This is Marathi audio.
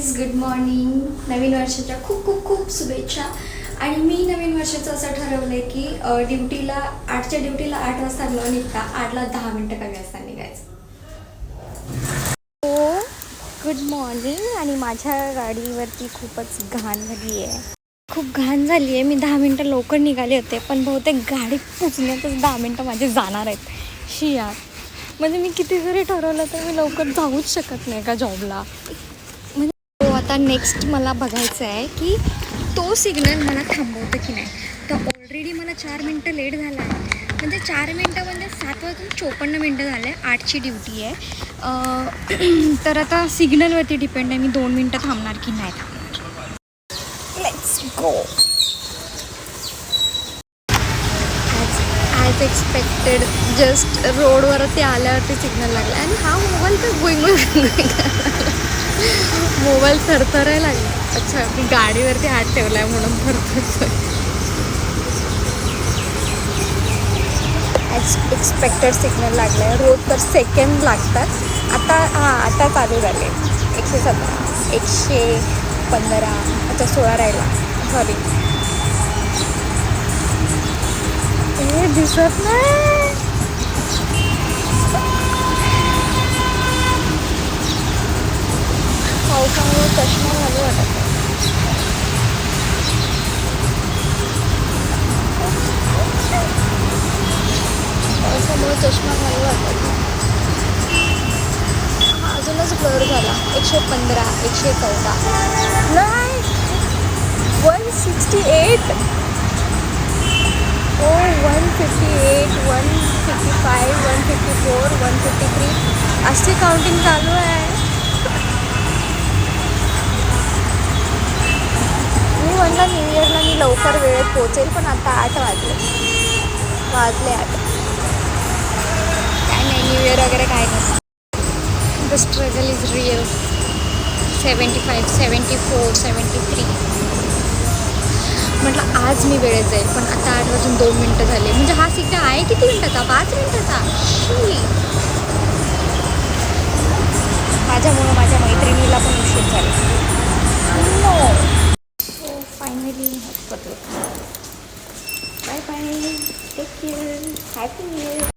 Guys, good morning. नवीन वर्षाच्या खूप खूप खूप शुभेच्छा. आणि मी नवीन वर्षाचं असं ठरवलं आहे की ड्युटीला 8 वाजता न निघता 8ला 10 मिनटं कमी वाजता निघायचं. हो, गुड मॉर्निंग. आणि माझ्या गाडीवरती खूपच घाण झाली आहे. खूप घाण झाली आहे. मी 10 मिनटं लवकर निघाले होते, पण बहुतेक गाडी पोचण्यातच 10 मिनटं माझे जाणार आहेत. शियार म्हणजे मी किती जरी ठरवलं तर मी लवकर जाऊच शकत नाही का जॉबला. म्हणजे आता नेक्स्ट मला बघायचं आहे की तो सिग्नल मला थांबवतं की नाही. तर ऑलरेडी मला 4 मिनटं लेट झाला आहे. म्हणजे 4 मिनटं म्हणजे 7:54 झालं आहे. 8ची ड्युटी आहे. तर आता सिग्नलवरती डिपेंड आहे मी 2 मिनटं थांबणार की नाही थांबणार. Let's go. As expected just रोडवरती आल्यावरती सिग्नल लागला आणि हा मोबाईल तर गोईंग मोबाईल थरथरायला लागला. अच्छा, मी गाडीवरती हात ठेवला आहे म्हणून थरथरतोय. ॲज एक्सपेक्टेड सिग्नल लागला आहे. रोड तर सेकंड लागतात. आता चालू झाले. 117 115 आता 16 राहिला. सॉरी, हे दिसत नाही. पावसामुळे चष्मा घालू वाटत नाही. पावसामुळे चष्मा घालू वाटत नाही. हा अजूनच ब्लर झाला. 115 114 नाही 168 ओ 158 155 154 153 अशी काउंटिंग चालू आहे. मी म्हणलं न्यू इयरला मी लवकर वेळेत पोचेल, पण आता 8 वाजले 8. काय नाही, न्यू इयर वगैरे काय नाही. The struggle is real. 75 74 73 म्हटलं आज मी वेळेत जाईल, पण आता 8 वाजून 2 मिनटं झाले. म्हणजे हा सिग्नल आहे किती मिनटाचा? 5 मिनटाचा. माझ्यामुळं माझ्या मैत्रिणीला पण उशीर झाला. No. So finally bye bye. Take care. Happy New year.